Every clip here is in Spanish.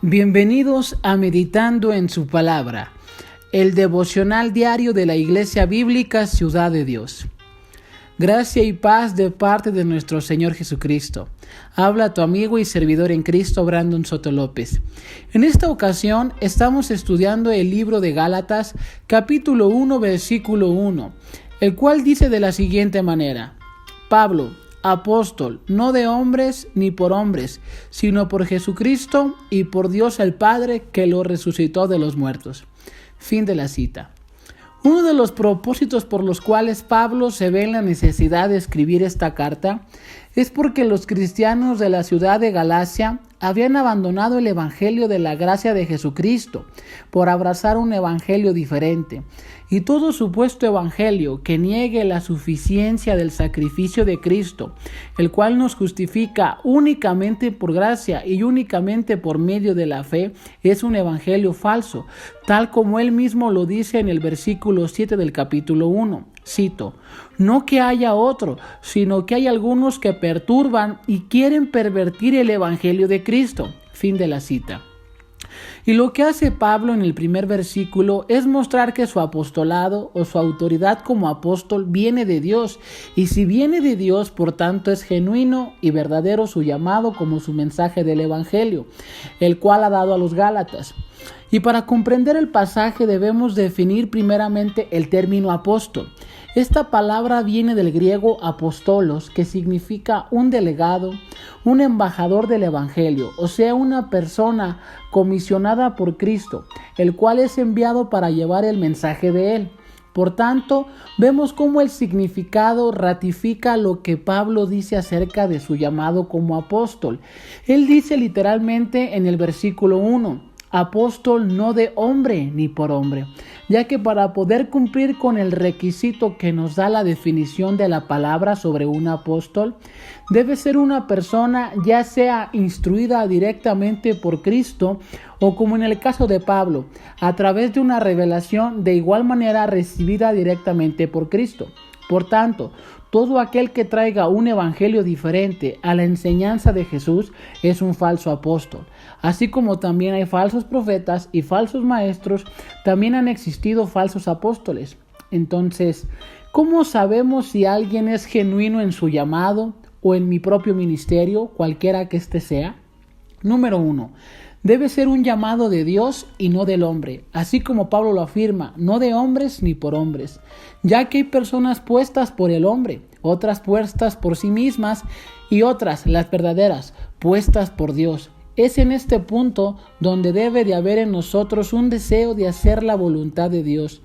Bienvenidos a Meditando en su Palabra, el devocional diario de la Iglesia Bíblica Ciudad de Dios. Gracia y paz de parte de nuestro Señor Jesucristo. Habla tu amigo y servidor en Cristo, Brandon Soto López. En esta ocasión estamos estudiando el libro de Gálatas, capítulo 1, versículo 1, el cual dice de la siguiente manera: Pablo, apóstol, no de hombres ni por hombres, sino por Jesucristo y por Dios el Padre que lo resucitó de los muertos. Fin de la cita. Uno de los propósitos por los cuales Pablo se ve en la necesidad de escribir esta carta es porque los cristianos de la ciudad de Galacia habían abandonado el evangelio de la gracia de Jesucristo por abrazar un evangelio diferente, y todo supuesto evangelio que niegue la suficiencia del sacrificio de Cristo, el cual nos justifica únicamente por gracia y únicamente por medio de la fe, es un evangelio falso, tal como él mismo lo dice en el versículo 7 del capítulo 1. Cito: no que haya otro, sino que hay algunos que perturban y quieren pervertir el evangelio de Cristo. Fin de la cita. Y lo que hace Pablo en el primer versículo es mostrar que su apostolado o su autoridad como apóstol viene de Dios, y si viene de Dios, por tanto es genuino y verdadero su llamado como su mensaje del evangelio, el cual ha dado a los Gálatas. Y para comprender el pasaje debemos definir primeramente el término apóstol. Esta palabra viene del griego apostolos, que significa un delegado, un embajador del evangelio, o sea, una persona comisionada por Cristo, el cual es enviado para llevar el mensaje de él. Por tanto, vemos cómo el significado ratifica lo que Pablo dice acerca de su llamado como apóstol. Él dice literalmente en el versículo 1, apóstol no de hombre ni por hombre, ya que para poder cumplir con el requisito que nos da la definición de la palabra sobre un apóstol, debe ser una persona ya sea instruida directamente por Cristo o, como en el caso de Pablo, a través de una revelación de igual manera recibida directamente por Cristo. Por tanto, todo aquel que traiga un evangelio diferente a la enseñanza de Jesús es un falso apóstol. Así como también hay falsos profetas y falsos maestros, también han existido falsos apóstoles. Entonces, ¿cómo sabemos si alguien es genuino en su llamado o en mi propio ministerio, cualquiera que éste sea? Número 1. Debe ser un llamado de Dios y no del hombre, así como Pablo lo afirma, no de hombres ni por hombres, ya que hay personas puestas por el hombre, otras puestas por sí mismas y otras, las verdaderas, puestas por Dios. Es en este punto donde debe de haber en nosotros un deseo de hacer la voluntad de Dios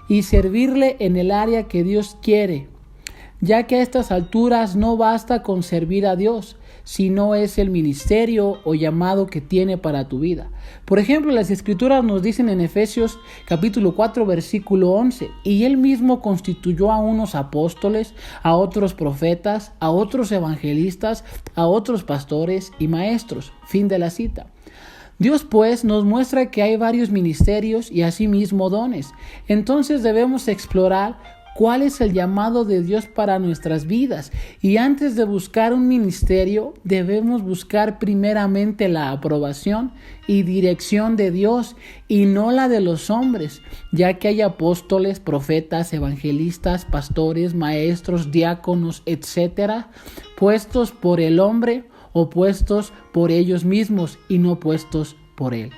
y servirle en el área que Dios quiere, ya que a estas alturas no basta con servir a Dios, sino es el ministerio o llamado que tiene para tu vida. Por ejemplo, las Escrituras nos dicen en Efesios capítulo 4 versículo 11, y Él mismo constituyó a unos apóstoles, a otros profetas, a otros evangelistas, a otros pastores y maestros. Fin de la cita. Dios pues nos muestra que hay varios ministerios y asimismo dones. Entonces debemos explorar ¿cuál es el llamado de Dios para nuestras vidas? Y antes de buscar un ministerio, debemos buscar primeramente la aprobación y dirección de Dios y no la de los hombres, ya que hay apóstoles, profetas, evangelistas, pastores, maestros, diáconos, etcétera, puestos por el hombre o puestos por ellos mismos y no puestos por él.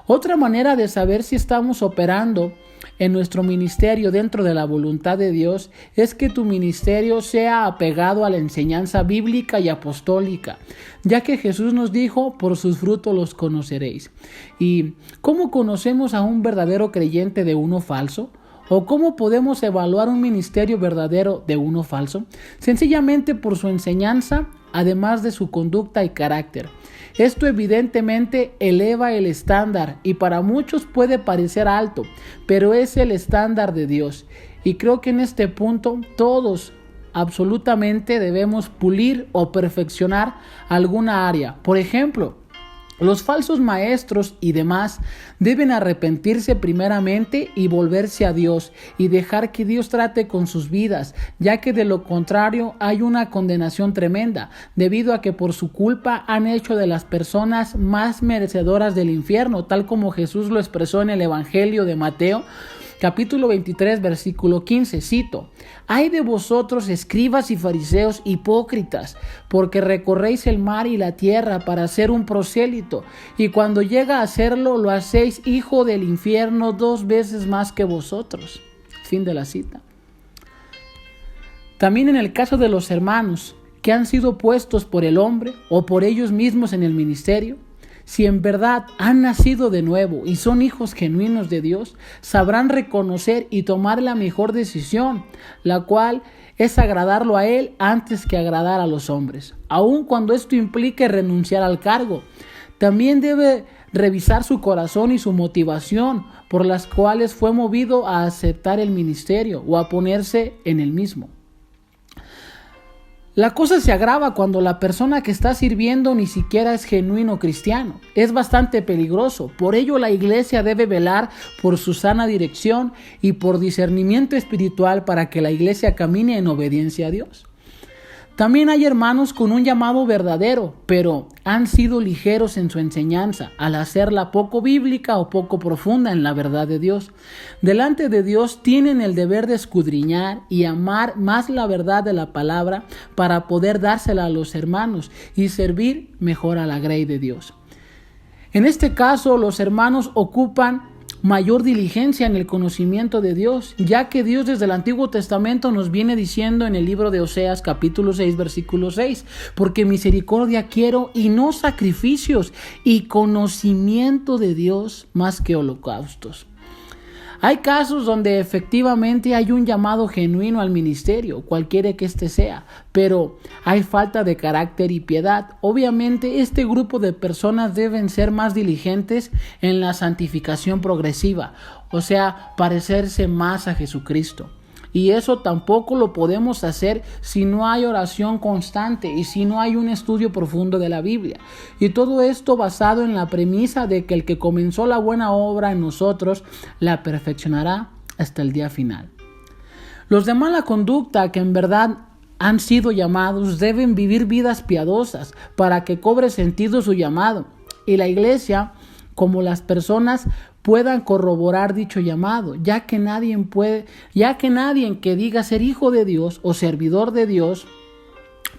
Otra manera de saber si estamos operando en nuestro ministerio dentro de la voluntad de Dios es que tu ministerio sea apegado a la enseñanza bíblica y apostólica, ya que Jesús nos dijo, por sus frutos los conoceréis. ¿Y cómo conocemos a un verdadero creyente de uno falso? ¿O cómo podemos evaluar un ministerio verdadero de uno falso? Sencillamente por su enseñanza, además de su conducta y carácter. Esto evidentemente eleva el estándar y para muchos puede parecer alto, pero es el estándar de Dios. Y creo que en este punto todos absolutamente debemos pulir o perfeccionar alguna área. Por ejemplo, Los falsos maestros y demás deben arrepentirse primeramente y volverse a Dios y dejar que Dios trate con sus vidas, ya que de lo contrario hay una condenación tremenda, debido a que por su culpa han hecho de las personas más merecedoras del infierno, tal como Jesús lo expresó en el Evangelio de Mateo, capítulo 23, versículo 15, cito: «Ay de vosotros, escribas y fariseos hipócritas, porque recorréis el mar y la tierra para ser un prosélito, y cuando llega a hacerlo, lo hacéis hijo del infierno 2 veces más que vosotros». Fin de la cita. También en el caso de los hermanos que han sido puestos por el hombre o por ellos mismos en el ministerio, si en verdad han nacido de nuevo y son hijos genuinos de Dios, sabrán reconocer y tomar la mejor decisión, la cual es agradarlo a Él antes que agradar a los hombres, aun cuando esto implique renunciar al cargo. También debe revisar su corazón y su motivación por las cuales fue movido a aceptar el ministerio o a ponerse en el mismo. La cosa se agrava cuando la persona que está sirviendo ni siquiera es genuino cristiano. Es bastante peligroso. Por ello, la iglesia debe velar por su sana dirección y por discernimiento espiritual para que la iglesia camine en obediencia a Dios. También hay hermanos con un llamado verdadero, pero han sido ligeros en su enseñanza, al hacerla poco bíblica o poco profunda en la verdad de Dios. Delante de Dios tienen el deber de escudriñar y amar más la verdad de la palabra para poder dársela a los hermanos y servir mejor a la grey de Dios. En este caso, los hermanos ocupan mayor diligencia en el conocimiento de Dios, ya que Dios desde el Antiguo Testamento nos viene diciendo en el libro de Oseas capítulo 6 versículo 6: «Porque misericordia quiero y no sacrificios, y conocimiento de Dios más que holocaustos». Hay casos donde efectivamente hay un llamado genuino al ministerio, cualquiera que éste sea, pero hay falta de carácter y piedad. Obviamente, este grupo de personas deben ser más diligentes en la santificación progresiva, o sea, parecerse más a Jesucristo. Y eso tampoco lo podemos hacer si no hay oración constante y si no hay un estudio profundo de la Biblia. Y todo esto basado en la premisa de que el que comenzó la buena obra en nosotros la perfeccionará hasta el día final. Los de mala conducta que en verdad han sido llamados deben vivir vidas piadosas para que cobre sentido su llamado. Y la iglesia, como las personas, puedan corroborar dicho llamado, ya que nadie que diga ser hijo de Dios o servidor de Dios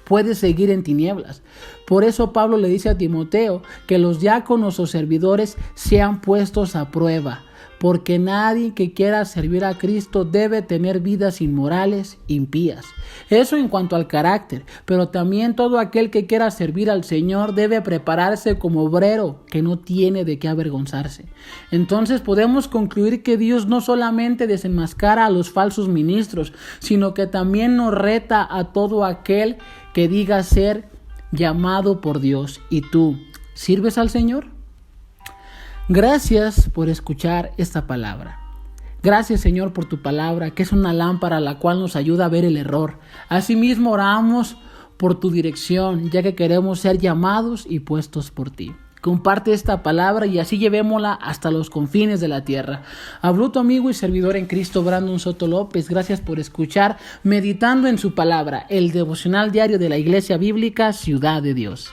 puede seguir en tinieblas. Por eso Pablo le dice a Timoteo que los diáconos o servidores sean puestos a prueba, porque nadie que quiera servir a Cristo debe tener vidas inmorales, impías. Eso en cuanto al carácter, pero también todo aquel que quiera servir al Señor debe prepararse como obrero que no tiene de qué avergonzarse. Entonces podemos concluir que Dios no solamente desenmascara a los falsos ministros, sino que también nos reta a todo aquel que diga ser llamado por Dios. ¿Y tú, sirves al Señor? Gracias por escuchar esta palabra. Gracias, Señor, por tu palabra, que es una lámpara la cual nos ayuda a ver el error. Asimismo, oramos por tu dirección, ya que queremos ser llamados y puestos por ti. Comparte esta palabra y así llevémosla hasta los confines de la tierra. Habló tu amigo y servidor en Cristo, Brandon Soto López. Gracias por escuchar Meditando en su Palabra, el devocional diario de la Iglesia Bíblica Ciudad de Dios.